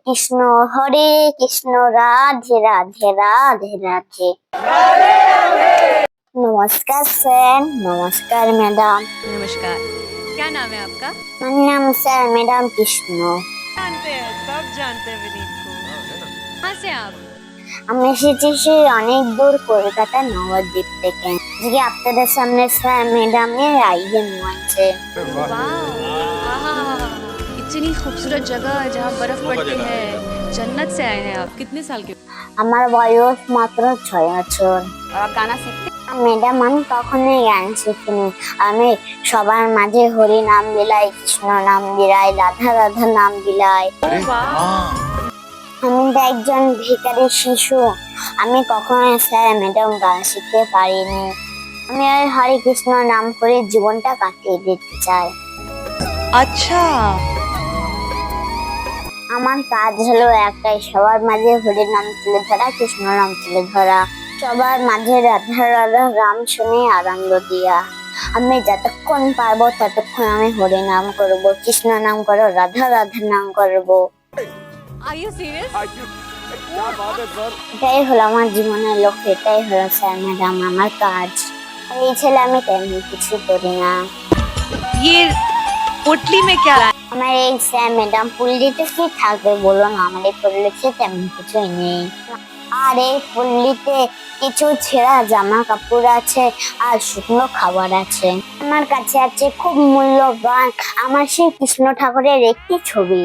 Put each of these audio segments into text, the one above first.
কৃষ্ণ হরে কৃষ্ণ রাধে রাধে রাধে রাধে। नमस्कार सर, नमस्कार मैडम। नमस्कार। क्या नाम है आपका? मेरा नाम सर मैडम कृष्ण। जानते हैं, सब जानते हैं विनीत को। कहाँ से आप? আমি এসেছি সেই অনেক দূর কলকাতা নবদ্বীপ থেকে। আজকে আপনাদের সামনে স্যার ম্যাডামের আয়োজন হয়েছে। वाह, इतनी खूबसूरत जगह जहाँ बर्फ पड़ती है। जन्नत से आए हैं आप। कितने साल के? আমার বয়স মাত্র 6 বছর। और आप गाना सीखते हैं? ম্যাডাম আমি কখনোই গান শিখিনি। আমি সবার মাঝে হরি নাম বিলাই, কৃষ্ণ নাম বিলাই, রাধা রাধা নাম বিলাই। আমি তো একজন ভিখারি শিশু। আমি কখনো স্যার ম্যাডাম গান শিখতে পারিনি। আমি ওই হরে কৃষ্ণ নাম করে জীবনটা কাটিয়ে দিতে চাই। अच्छा। আমার কাজ হলো একটাই, সবার মাঝে হরি নাম তুলে ধরা, কৃষ্ণ নাম তুলে ধরা, সবার মাঝে রাধা রাধা রাম শুনে আনন্দ দিয়া। আমি যতক্ষণ পারবো ততক্ষণ আমি হরি নাম করবো, কৃষ্ণ নাম করবো, রাধা রাধা নাম করবো। Are you serious? এটাই হলো আমার জীবনের লক্ষ্য, এটাই হলো স্যার ম্যাডাম আমার কাজ। আর এই ছেলে আমি তেমন কিছু করি না। ये पोटली में क्या? আমার এই স্যার ম্যাডাম পুল্লিতে কি থাকবে বলুন, আমার এই পুল্লিতে তেমন কিছুই নেই। আর এই পুল্লিতে কিছু ছেঁড়া জামা কাপড় আছে আর শুকনো খাবার আছে। আমার কাছে আছে খুব মূল্যবান আমার সেই কৃষ্ণ ঠাকুরের একটি ছবি,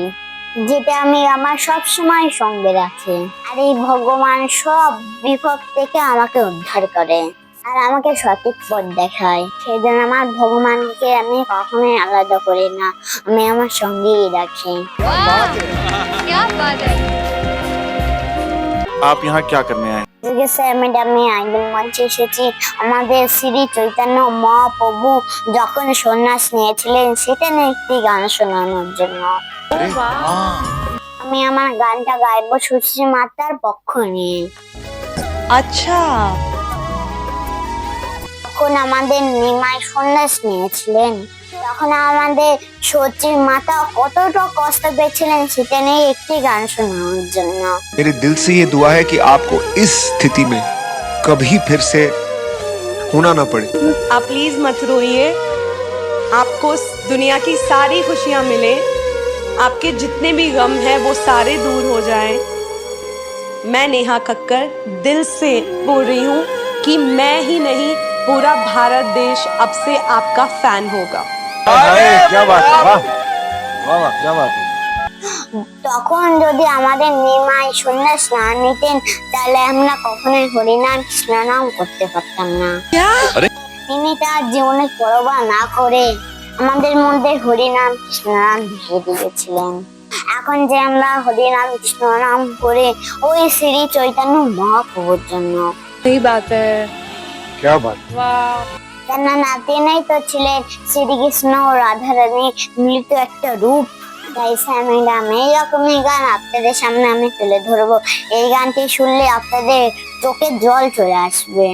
যেটা আমি আমার সব সময় সঙ্গে রাখি। আর এই ভগবান সব বিপদ থেকে আমাকে উদ্ধার করে আর আমাকে সঠিক পথ দেখায়। সেই জন্য আমার ভগবানকে আমি কখনোই আলাদা করি না, আমি আমার সঙ্গেই রাখি। क्या बात है? आप यहाँ क्या करने आए? আজকে স্যার ম্যাডাম আমি একদিন মঞ্চে এসেছি। আমাদের শ্রী চৈতন্য মহাপ্রভু যখন সন্ন্যাস নিয়েছিলেন সেটা নিয়ে একটি গান শোনানোর জন্য। আমি আমার গানটা গাইবো সুশ্রী মাতার পক্ষ নিয়ে। अच्छा। যখন আমাদের নিমাই সন্ন্যাস নিয়েছিলেন তখন আমাদের সচিব মাতা কতটা কষ্ট পেয়েছিলেন সেটা নিয়ে একটি গান শোনানোর জন্য। मेरे दिल से ये दुआ है कि आपको इस स्थिति में कभी फिर से होना ना पड़े। आप प्लीज मत रोइए, आपको दुनिया की सारी खुशियां मिले, आपके जितने भी गम हैं वो सारे दूर हो जाएं। मैं नेहा कक्कर दिल से बोल रही हूँ कि मैं ही नहीं पूरा भारत देश अब से आपका फैन होगा। क्या बात है, वाह वाह वाह, क्या बात है। তখন যদি আমাদের নিমাই সন্ন্যাস না নিতেন তাহলে আমরা কখনোই হরিনাম কৃষ্ণ নাম করতে পারতাম না। তিনি তার জীবনে পরোয়া না করে আমাদের মধ্যে হরিনাম কৃষ্ণ নাম ঢুকিয়ে দিয়েছিলেন। এখন যে আমরা হরিনাম কৃষ্ণ নাম করে ওই শ্রী চৈতন্য মহাপ্রভুর জন্য। सही बात है। क्या बात? वाह। কেননা নাতিনাই তো ছিলেন শ্রীকৃষ্ণ ও রাধা রানী মিলিত একটা রূপ। তাই স্যার ম্যাডাম এইরকমই গান আপনাদের সামনে আমি তুলে ধরবো। এই গানটি শুনলে আপনাদের চোখে জল চলে আসবে,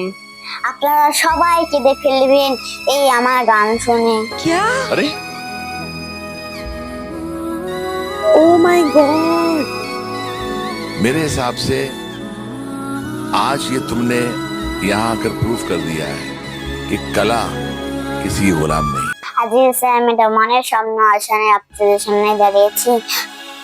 আপনারা সবাই কেঁদে ফেলবেন এই আমার গান শুনে। क्या? अरे ओ माय गॉड। मेरे हिसाब से आज ये तुमने यहाँ आकर प्रूफ कर दिया है कि कला किसी गुलाम नहीं। আজকে স্যার ম্যাডাম মনের সামনে আসনে আপনাদের সামনে দাঁড়িয়েছি।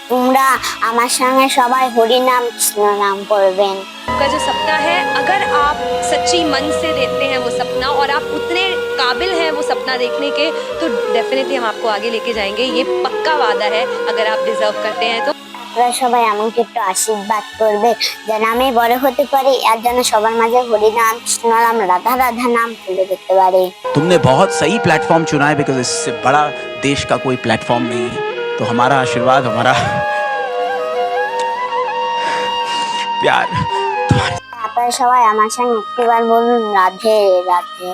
তোমরা আমার সঙ্গে সবাই হরি নাম কৃষ্ণ নাম করবেন। आपका जो सपना है, अगर आप सच्ची मन से देखते हैं वो सपना और आप उतने काबिल हैं वो सपना देखने के, तो डेफिनेटली हम आपको आगे लेके जाएंगे। ये पक्का वादा है, अगर आप डिजर्व करते हैं तो। আপনারা সবাই আমাকে একটু আশীর্বাদ করবে যেন আমি বড় হতে পারি, আর যেন সবার মাঝে হরি নাম কৃষ্ণ নাম রাধা রাধা নাম তুলে ধরতে পারি। तुमने बहुत सही प्लेटफॉर्म चुना है, बिकॉज इससे बड़ा देश का कोई प्लेटफॉर्म नहीं है। तो हमारा आशीर्वाद, हमारा प्यार तुम्हारे। আপনারা সবাই আমার সঙ্গে একটিবার বলুন রাধে রাধে।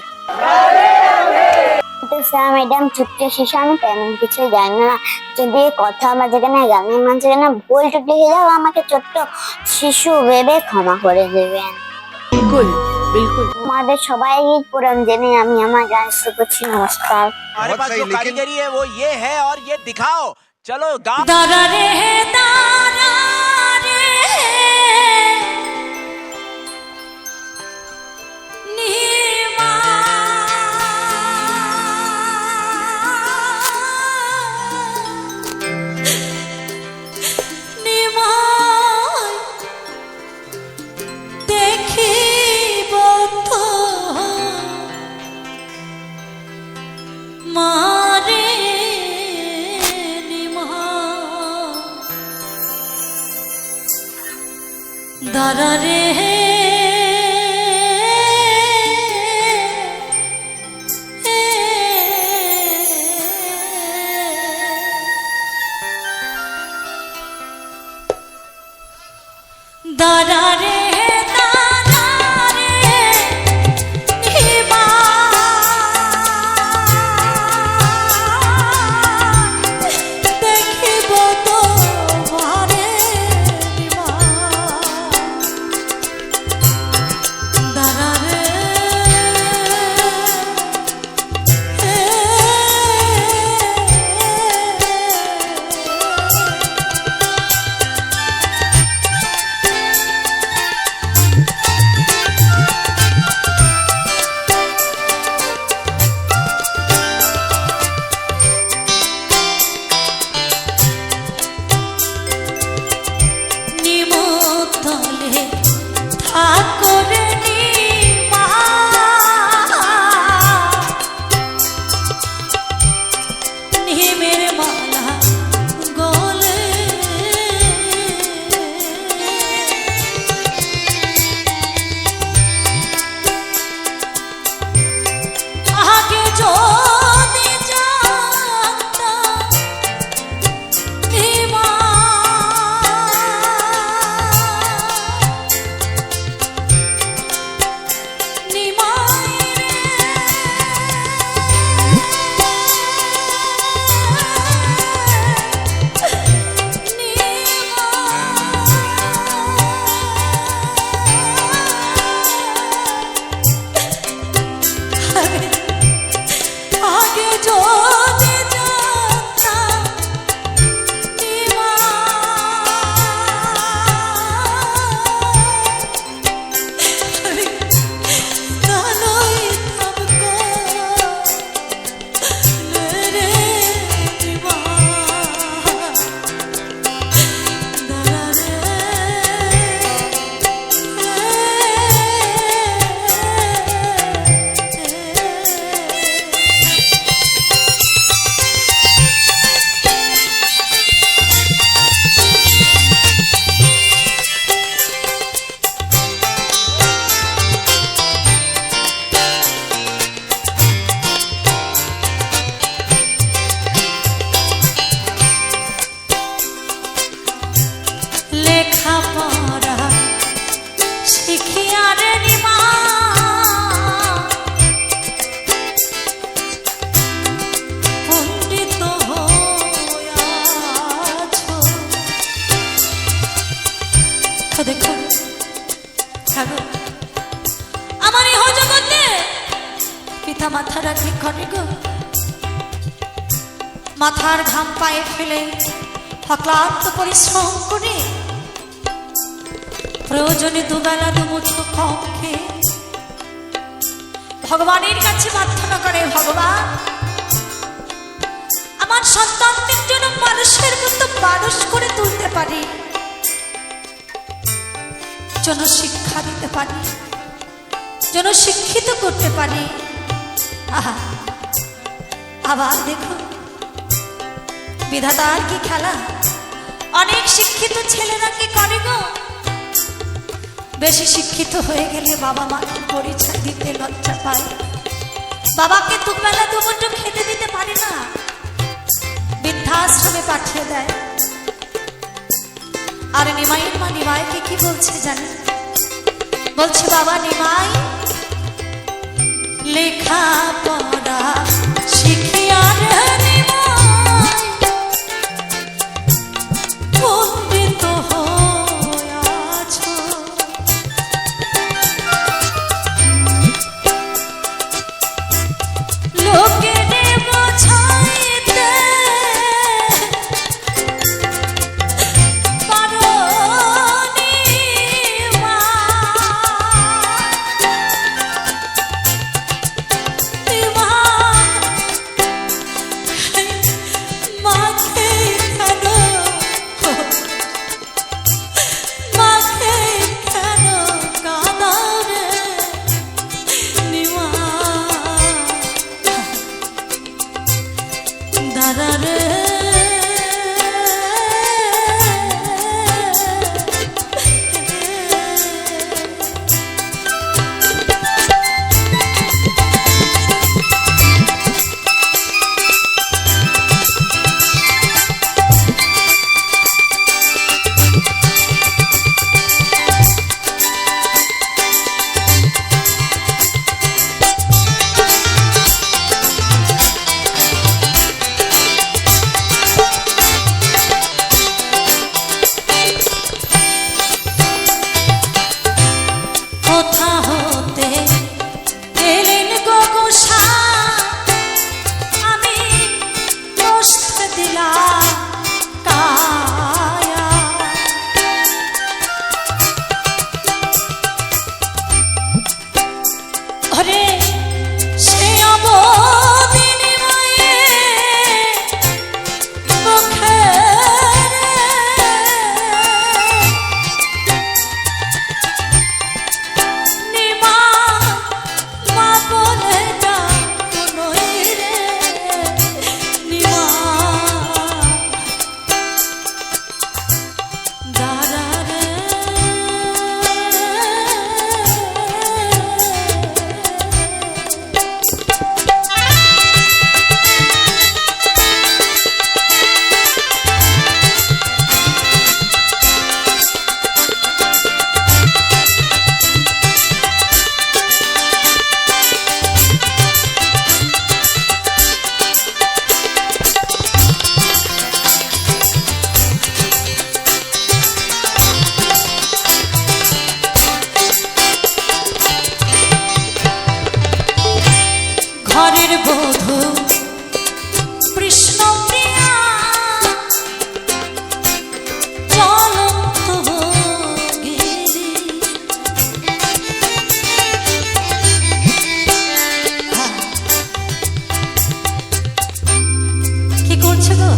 কিন্তু স্যার ম্যাডাম ছোট্ট শিশু, আমি তেমন কিছু জানি না। যদি কথা মাঝখানে গানের মাঝখানে ভুল টুটি হয়ে যাও আমাকে ছোট্ট শিশু ভেবে ক্ষমা করে দেবেন। बिल्कुल बिल्कुल। তোমাদের সবাই পুরান জেনে আমি আমার গান শুরু করছি। নমস্কার। हमारे पास जो कारीगरी है वो ये है और ये दिखाओ। चलो गा। दारा रे दारा দাঁড়া রে দাঁড়া রে দেখো আমার এই জগতে পিতা মাথা রাখি করে গো মাথার ঘাম পায়ে ফেলে অক্লান্ত পরিশ্রম করে প্রয়োজনে দুবেলা দুমুঠো কম খেয়ে ভগবানের কাছে প্রার্থনা করে, ভগবান আমার সন্তানদের জন্য মানুষের মতো মানুষ করে তুলতে পারি, যেন শিক্ষা দিতে পারি, যেন শিক্ষিত করতে পারি। আহা, আবার দেখো বিধাতার কি খেলা। অনেক শিক্ষিত ছেলেরা কি করে গো, বেশি শিক্ষিত হয়ে গেলে বাবা মাকে পরিচয় দিতে লজ্জা পায়, বাবাকে দুবেলা দুমুঠো খেতে দিতে পারে না, বৃদ্ধাশ্রমে পাঠিয়ে দেয়। আর নিমাইয়ের মা নিমাইকে কি বলছে জানে, বলছে বাবা নিমাই লেখা পড়া শিখিয়া পণ্ডিত হইয়াছ, লোকে বোঝাইতে পারোনি মা, ঘরের বধূ কৃষ্ণ প্রিয়া জ্বলন্ত গিরি। কি করছো গো?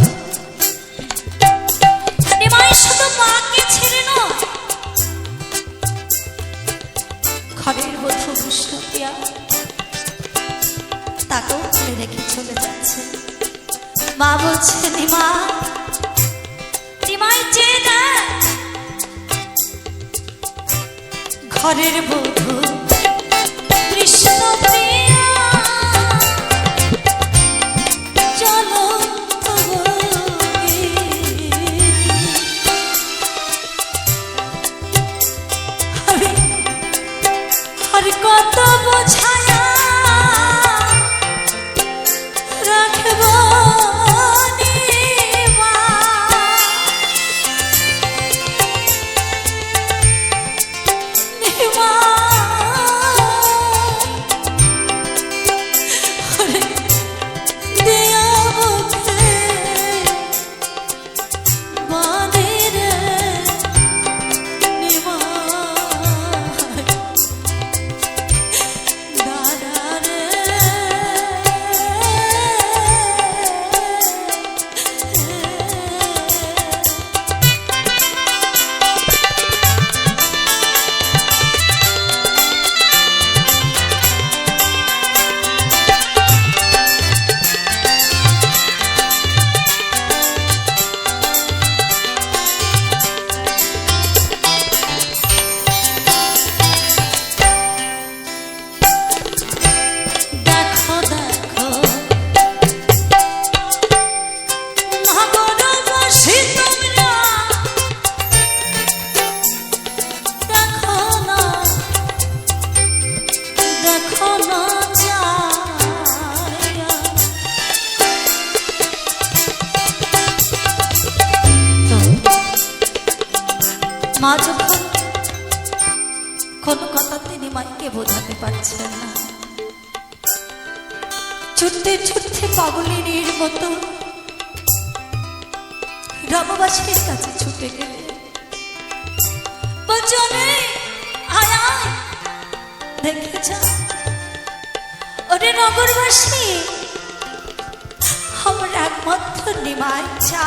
নিমাই শুধু মাকে ছেড়ে নয়, ঘরের বধূ বিষ্ণুপ্রিয়া তাকেও ফেলে রেখে চলে যাচ্ছে। মা বলছে নিমা, নিমাই চেয়ে দেখ ঘরের বধূ কৃষ্ণপ্রিয়া জ্বলন্ত গিরি। আর কত বোঝায়া রাখব নিমা, নিমা ওরে দিয়া মুখে বাঁধি রে নিমা। দাদা রে দেখো দেখো নগরবাসী তোমরা, দেখো না দেখো না চায়া। তো মা যখন কোনো কথা তিনি মাইকে বোঝাতে পারছেন না, ছুটতে ছুটতে পাগলিনীর মতো গ্রামবাসীর কাছে ছুটে গেলে বলছে, আয় আয় দেখে যা। ওরে নগরবাসী, আমার একমাত্র নিমাই চা,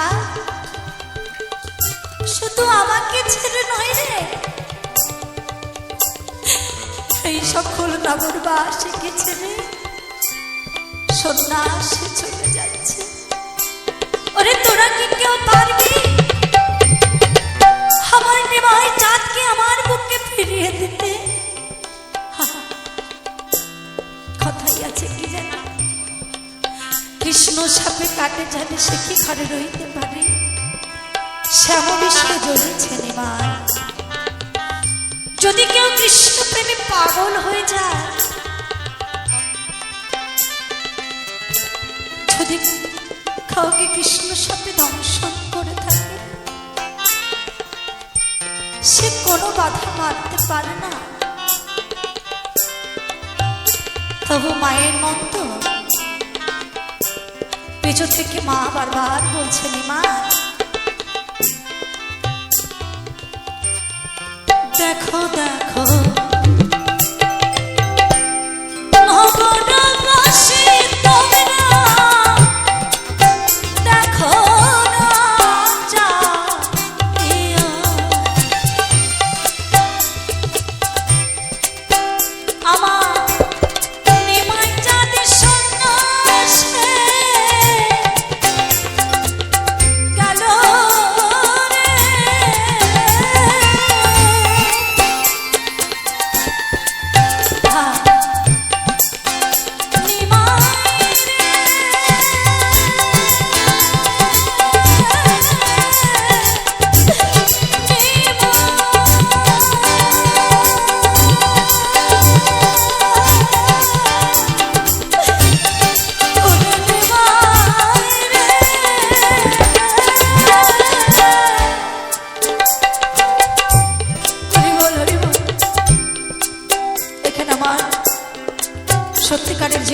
শুধু আমাকে ছেড়ে নয় রে, এই সকল নগরবাসীকে ছেড়ে সন্ন্যাসী চলে যাচ্ছে। ওরে তোরা কি কেউ পারবি আমার নিমাই চাঁদকে আমার বুকে ফিরিয়ে দিতে? কথাই আছে কি জানা, কৃষ্ণ সাপে কাটে জানে সে কি ঘরে রইতে পারে, শ্যাম বিষে জ্বলেছে নিমাই। যদি কেউ কৃষ্ণ প্রেমে পাগল হয়ে যায়, যদি কাউকে কৃষ্ণ সাপে দংশন করে থাকে, সে কোনো বাধা মানতে পারে না। তবু মায়ের মতো পেছন থেকে মা বারবার বলছে, মা দেখো দেখো নগরবাসী তোমরা, দেখো না চাহিয়া। আমার নিমাই চাঁদের সন্ন্যাসে গেল রে।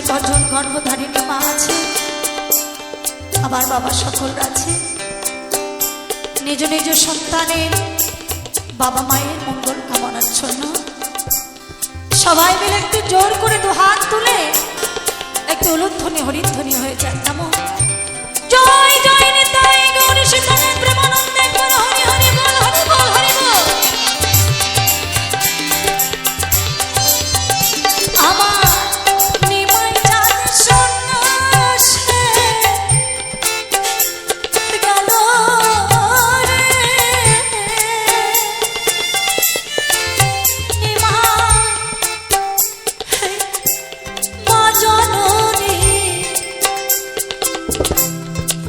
যে কজন গর্ভধারিণী মা আছে, আমার বাবা সকলরা আছে, নিজ নিজ সন্তানের বাবা মায়ের মঙ্গল কামনার জন্য সবাই মিলে একটু জোর করে দু হাত তুলে একটু উলুধ্বনি হরিধ্বনি হয়ে যায়। নমো জয় জয় নিতাই গৌরী সীতারাম প্রেমানন্দে বল হরি হরি বল হরি বল হরি বল। আমার নিমাই চাঁদ সন্ন্যাসে গেল রে, নিমা মা জননী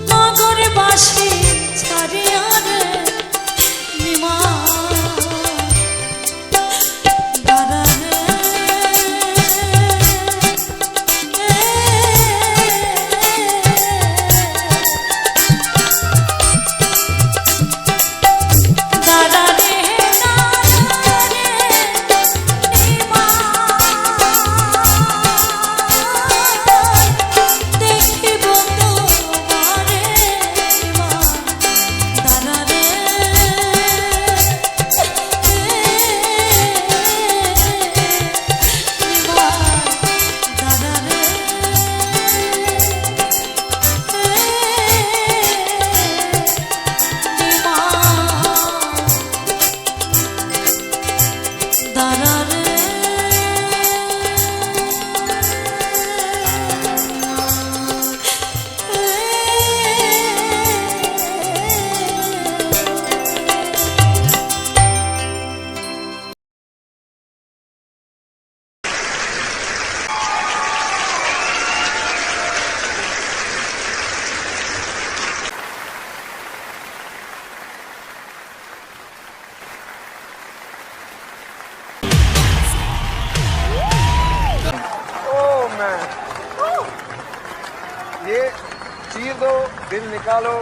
নগরে বাসি ছাড়িয়া রে, নিমা দাদা রে, দাদা রে, দাদা রে, নিমা দেখিব তোমারে, নিমা দাদা রে, নিমা দাদা রে, নিমা দাদা রে। ये चीर दो, दिल निकालो।